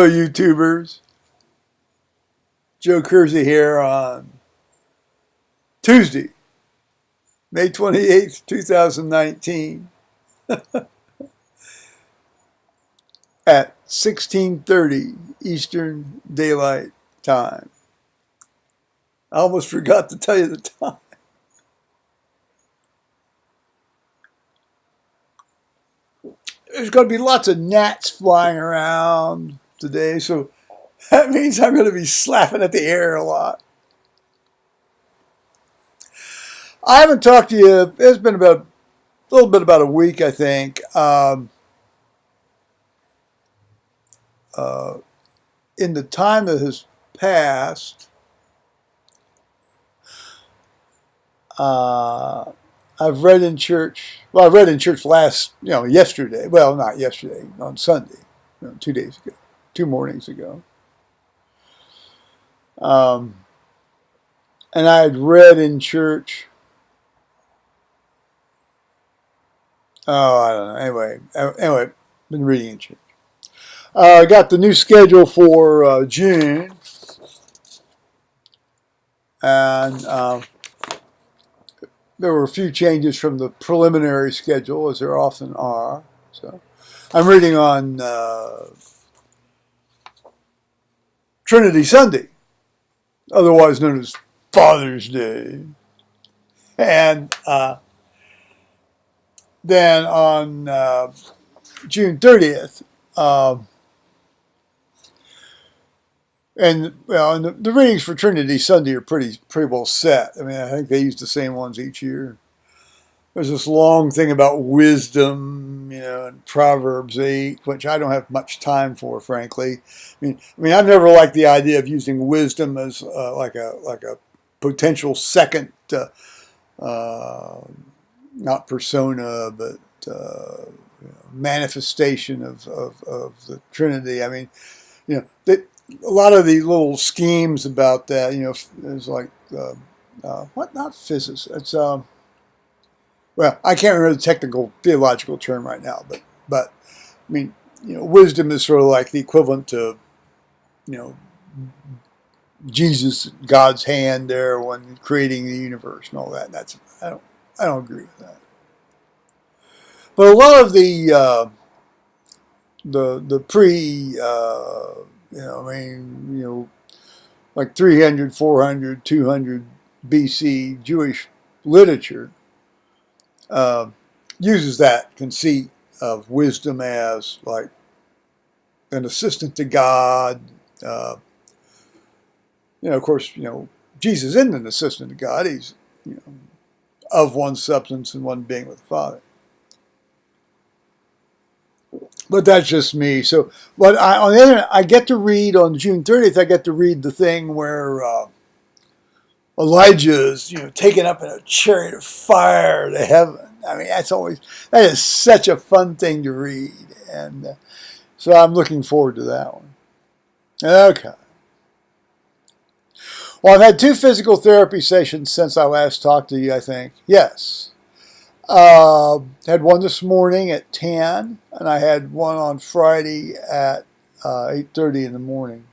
Hello, YouTubers. Joe Kersey here on Tuesday, May 28th, 2019 at 16:30 Eastern Daylight Time. I almost forgot to tell you the time. There's going to be lots of gnats flying around today, so that means I'm going to be slapping at the air a lot. I haven't talked to you. It's been about a little bit about a week, I think. In the time that has passed, I've read in church. Well, I read in church yesterday. Well, not yesterday, on Sunday, 2 days ago, 2 mornings ago. And I had read in church. Oh, I don't know. Anyway, been reading in church. I got the new schedule for June, and there were a few changes from the preliminary schedule, as there often are. So, I'm reading on Trinity Sunday, otherwise known as Father's Day, and then on June 30th. And the readings for Trinity Sunday are pretty well set. I mean, I think they use the same ones each year. There's this long thing about wisdom, in Proverbs 8, which I don't have much time for, frankly. I mean, I've never liked the idea of using wisdom as like a potential second, not persona, but manifestation of the Trinity. I mean, a lot of the little schemes about that, is like, not physics. It's, well, I can't remember the technical theological term right now, but I mean, wisdom is sort of like the equivalent to, Jesus, God's hand there when creating the universe and all that. And I don't agree with that. But a lot of the pre, like 300, 400, 200 BC Jewish literature uses that conceit of wisdom as like an assistant to God. Of course, Jesus isn't an assistant to God. He's, of one substance and one being with the Father. But that's just me. So, but on the other hand, I get to read on June 30th. I get to read the thing where Elijah is, taken up in a chariot of fire to heaven. I mean, that is such a fun thing to read, and so I'm looking forward to that one. Okay. Well, I've had 2 physical therapy sessions since I last talked to you. I think yes. Had one this morning at 10, and I had one on Friday at 8:30 in the morning.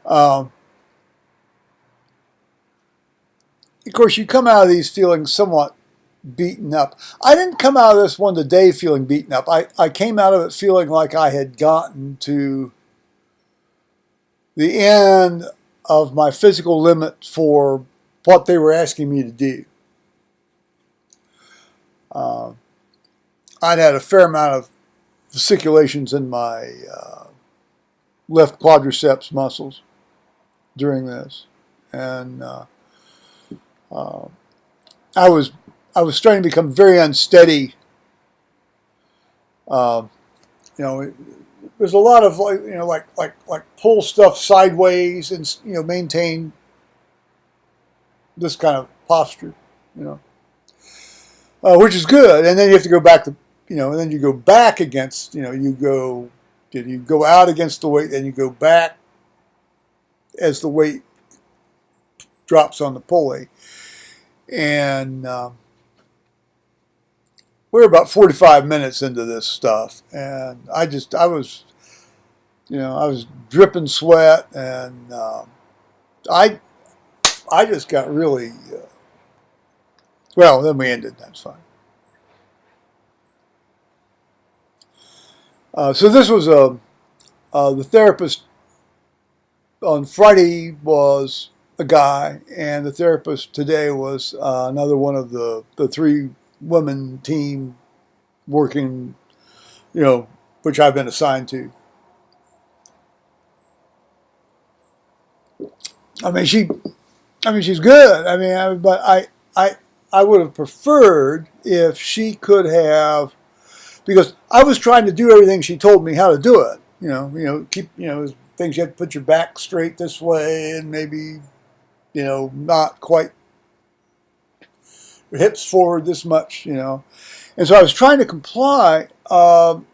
Of course, you come out of these feeling somewhat beaten up. I didn't come out of this one today feeling beaten up. I came out of it feeling like I had gotten to the end of my physical limit for what they were asking me to do. I'd had a fair amount of fasciculations in my left quadriceps muscles during this, and I was starting to become very unsteady. There's a lot of like pull stuff sideways and maintain this kind of posture, which is good. And then you have to go back to, and then you go back against, you go out against the weight, then you go back as the weight drops on the pulley. And we're about 45 minutes into this stuff, and I was I was dripping sweat, and I I just got really well. Then we ended. That's fine. So this was the therapist on Friday was a guy, and the therapist today was another one of the three women team working, which I've been assigned to. I mean, she's good. But I would have preferred if she could have, because I was trying to do everything she told me how to do it. Keep, things you have to put your back straight this way, and maybe, not quite hips forward this much, And so I was trying to comply, but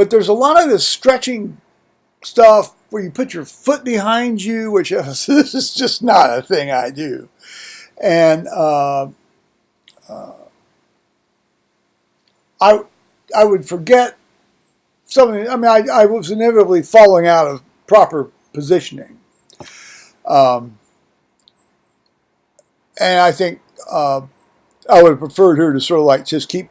there's a lot of this stretching stuff where you put your foot behind you, which this is just not a thing I do. And I would forget something. I mean, I was inevitably falling out of proper positioning. And I think I would have preferred her to sort of like just keep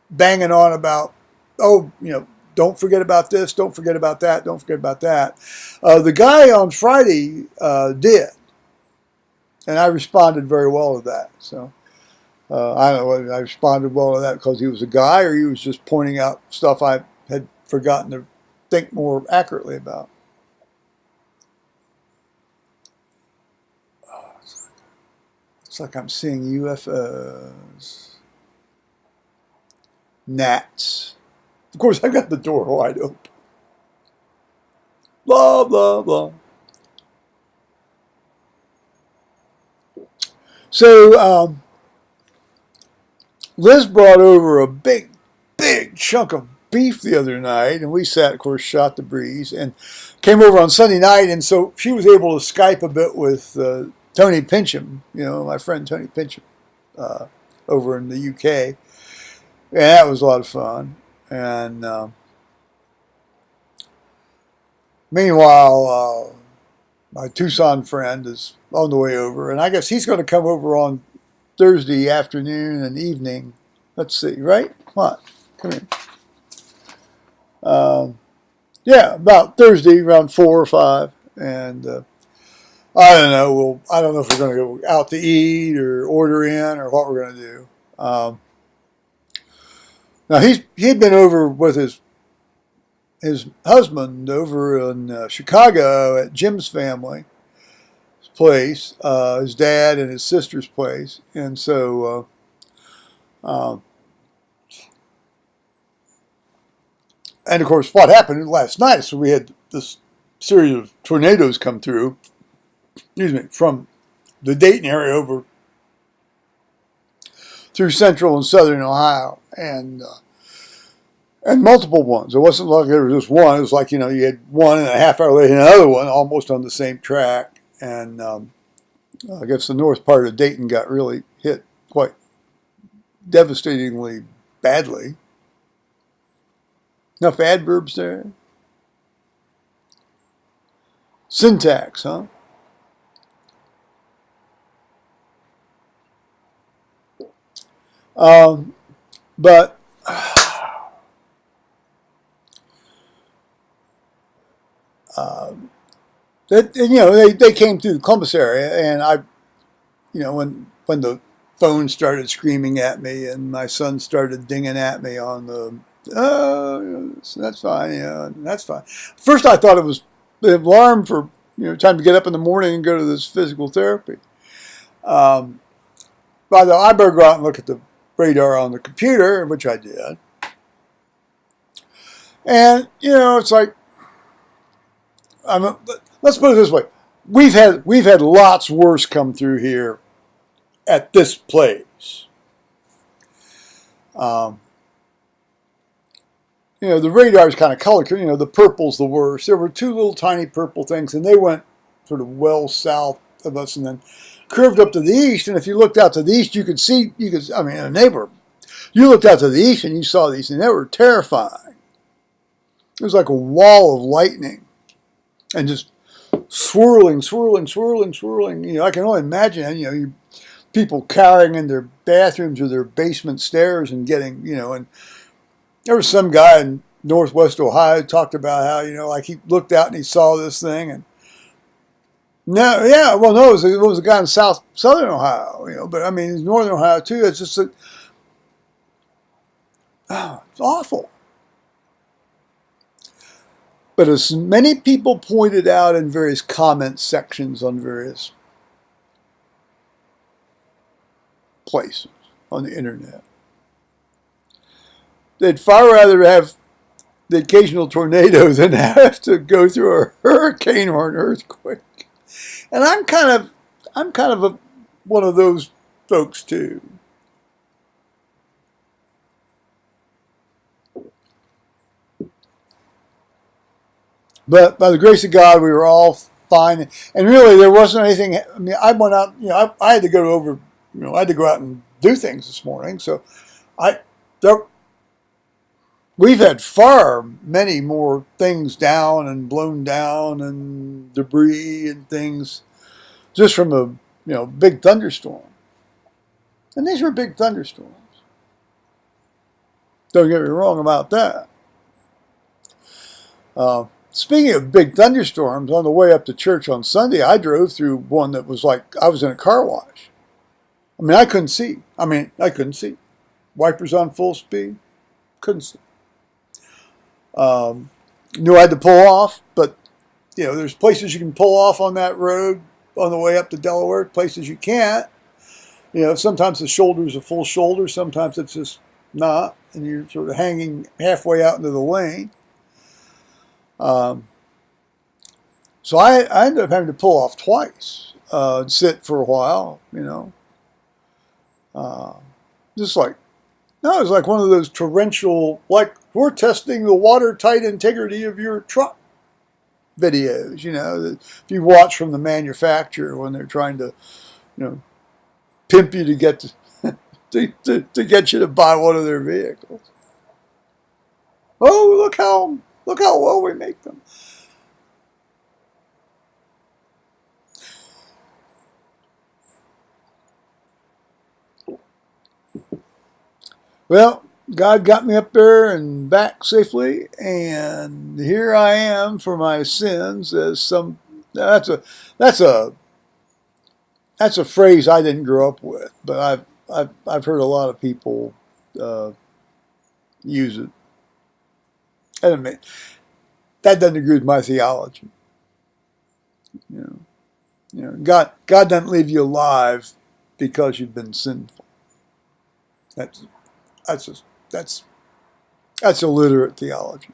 banging on about, don't forget about this, don't forget about that, don't forget about that. The guy on Friday did. And I responded very well to that. So I don't know whether I responded well to that because he was a guy or he was just pointing out stuff I had forgotten to think more accurately about. It's like I'm seeing UFOs. Gnats. Of course, I got the door wide open. Blah, blah, blah. So, Liz brought over a big chunk of beef the other night, and we sat, of course, shot the breeze, and came over on Sunday night, and so she was able to Skype a bit with Tony Pincham, my friend Tony Pincham, over in the UK, and that was a lot of fun. And meanwhile, my Tucson friend is on the way over, and I guess he's going to come over on Thursday afternoon and evening. Let's see, right? What? Come here. Yeah, about Thursday around 4 or 5, and I don't know. I don't know if we're going to go out to eat or order in or what we're going to do. Now he'd been over with his husband over in Chicago at Jim's family's place, his dad and his sister's place, and so and of course what happened last night. So we had this series of tornadoes come through. From the Dayton area over through central and southern Ohio, and multiple ones. It wasn't like there was just one. It was like, you had one and a half hour later another one almost on the same track. And I guess the north part of Dayton got really hit quite devastatingly badly. Enough adverbs there? Syntax, huh? But they came through the Columbus area, and I, when the phone started screaming at me, and my son started dinging at me on the, that's fine, that's fine. First, I thought it was the alarm for time to get up in the morning and go to this physical therapy. By the way, I better go out and look at the radar on the computer, which I did. And, it's like, let's put it this way. We've had lots worse come through here at this place. The radar's kind of color, the purple's the worst. There were two little tiny purple things, and they went sort of well south of us and then curved up to the east. And if you looked out to the east, a neighbor, you looked out to the east and you saw these, and they were terrifying. It was like a wall of lightning, and just swirling, swirling, swirling, swirling. You know, I can only imagine. You know, people cowering in their bathrooms or their basement stairs and getting, you know. And there was some guy in Northwest Ohio who talked about how, you know, like he looked out and he saw this thing, and no, yeah, well, no, it was a guy in southern Ohio, you know, but I mean, it's northern Ohio too. It's just a, oh, it's awful. But as many people pointed out in various comment sections on various places on the internet, they'd far rather have the occasional tornado than have to go through a hurricane or an earthquake. And I'm kind of one of those folks too. But by the grace of God, we were all fine. And really, there wasn't anything. I mean, I went out, you know, I had to go over, you know, I had to go out and do things this morning. So we've had far many more things down and blown down and debris and things just from a, you know, big thunderstorm. And these were big thunderstorms. Don't get me wrong about that. Speaking of big thunderstorms, on the way up to church on Sunday, I drove through one that was like I was in a car wash. I mean, I couldn't see. Wipers on full speed. Couldn't see. Knew I had to pull off, but, you know, there's places you can pull off on that road on the way up to Delaware, places you can't. You know, sometimes the shoulder's a full shoulder, sometimes it's just not, and you're sort of hanging halfway out into the lane. So I ended up having to pull off twice, sit for a while, you know. Just like, no, it was like one of those torrential, like, we're testing the watertight integrity of your truck videos, you know, that if you watch from the manufacturer when they're trying to, you know, pimp you to get to get you to buy one of their vehicles. Oh, look how well we make them. Well, God got me up there and back safely, and here I am for my sins. As some, that's a phrase I didn't grow up with, but I've heard a lot of people use it. I mean, that doesn't agree with my theology. You know, God doesn't leave you alive because you've been sinful. That's illiterate theology.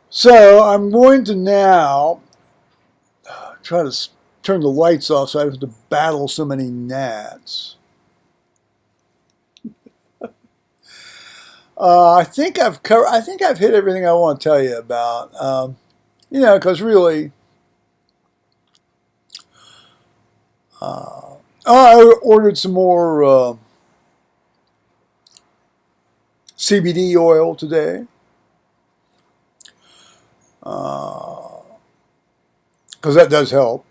So I'm going to now try to turn the lights off so I don't have to battle so many gnats. I think I've hit everything I want to tell you about. You know, because really, I ordered some more CBD oil today. Because that does help.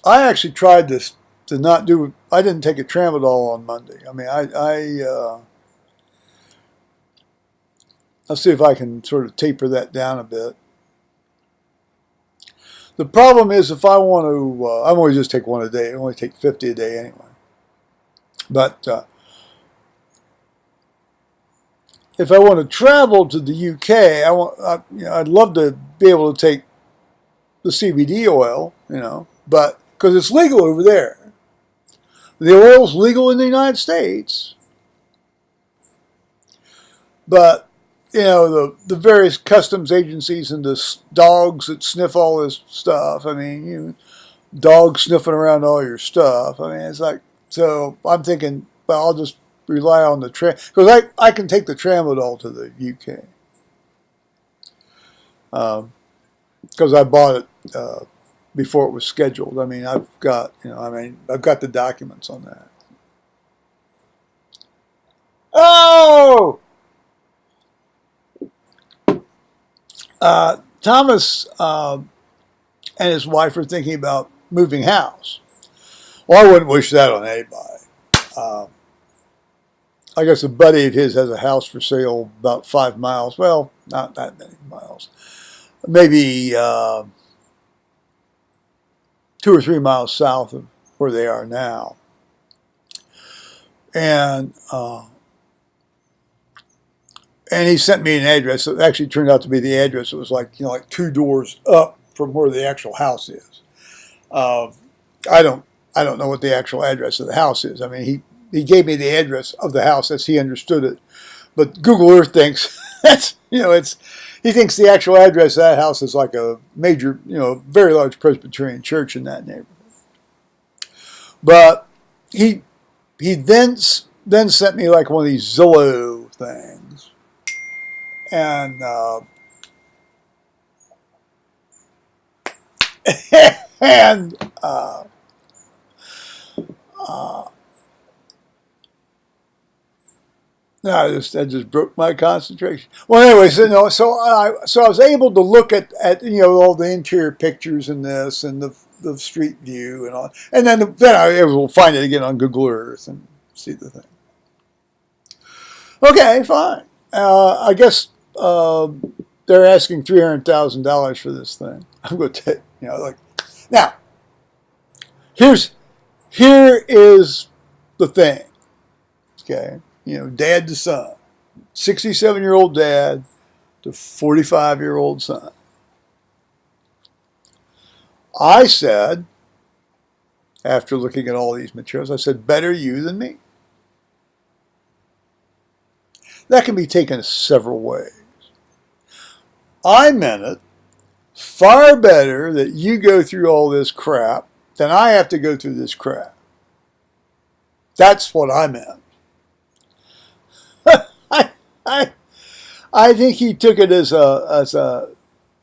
I actually tried this to not do. I didn't take a tramadol on Monday. I mean, I'll see if I can sort of taper that down a bit. The problem is if I want to, I'm only just take one a day. I only take 50 a day anyway. But if I want to travel to the UK, I'd love to be able to take the CBD oil, you know, but because it's legal over there. The oil's legal in the United States, but you know the various customs agencies and the dogs that sniff all this stuff. I mean, dogs sniffing around all your stuff. I mean, it's like, so I'm thinking, well, I'll just rely on the because I can take the tramadol to the UK. Because I bought it before it was scheduled. I mean, I've got the documents on that. Oh! Thomas and his wife are thinking about moving house. Well, I wouldn't wish that on anybody. Uh, I guess a buddy of his has a house for sale about 5 miles. Well, not that many miles. Maybe 2 or 3 miles south of where they are now. And he sent me an address. It actually turned out to be the address. It was like, like 2 doors up from where the actual house is. I don't know what the actual address of the house is. I mean, he gave me the address of the house as he understood it. But Google Earth thinks he thinks the actual address of that house is like a major, very large Presbyterian church in that neighborhood. But he then sent me like one of these Zillow things. And and no, that just broke my concentration. Well, anyway, so I was able to look at all the interior pictures in this and the street view and all, and then I will find it again on Google Earth and see the thing. Okay, fine. I guess they're asking $300,000 for this thing. I'm going to take, now. Here is the thing. Okay. Dad to son, 67-year-old dad to 45-year-old son. I said, after looking at all these materials, I said, better you than me. That can be taken several ways. I meant it far better that you go through all this crap than I have to go through this crap. That's what I meant. I think he took it as a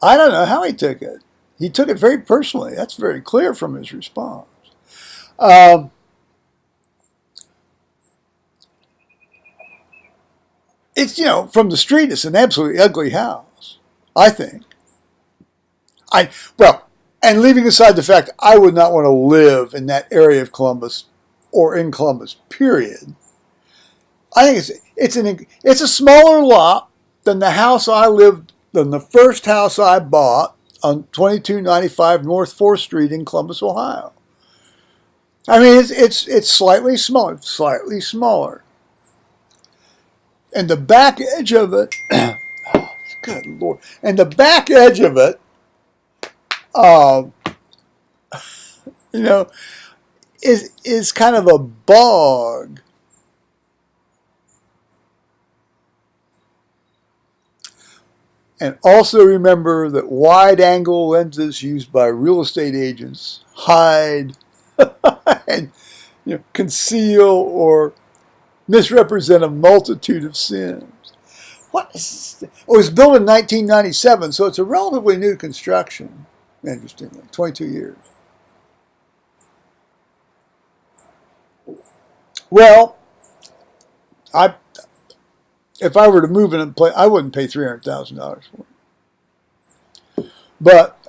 I don't know how he took it. He took it very personally. That's very clear from his response. It's from the street, it's an absolutely ugly house, I think. And leaving aside the fact I would not want to live in that area of Columbus or in Columbus, period. I think it's a smaller lot than the first house I bought on 2295 North 4th Street in Columbus, Ohio. I mean, it's slightly smaller. And the back edge of it, oh, good Lord, and the back edge of it, is kind of a bog. And also remember that wide-angle lenses used by real estate agents hide and conceal or misrepresent a multitude of sins. What is this? It was built in 1997, so it's a relatively new construction, interestingly, 22 years. Well, if I were to move in and play, I wouldn't pay $300,000 for it. But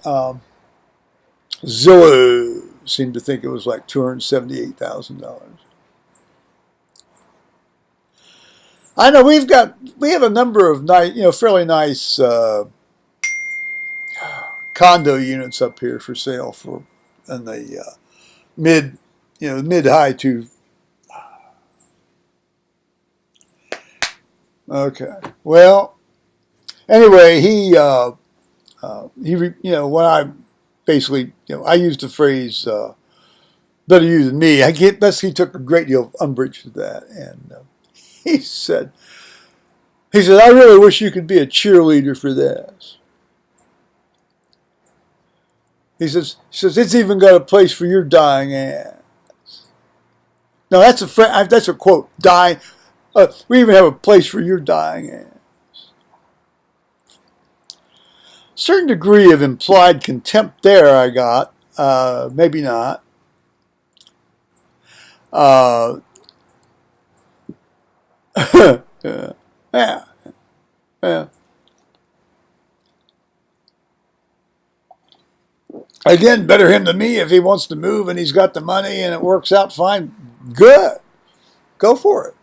Zillow seemed to think it was like $278,000. I know we have a number of nice, fairly nice condo units up here for sale in the mid-high to. Okay. Well, anyway, when I basically, I used the phrase "better you than me." He took a great deal of umbrage to that, and he said, "I really wish you could be a cheerleader for this." He says, "It's even got a place for your dying ass." Now that's a quote. Dying. We even have a place for your dying ass. Certain degree of implied contempt there I got. Maybe not. Yeah. Yeah. Yeah. Again, better him than me. If he wants to move and he's got the money and it works out fine, good. Go for it.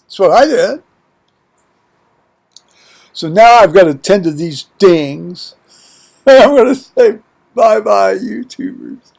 That's what I did. So now I've got to tend to these dings. And I'm going to say bye-bye, YouTubers.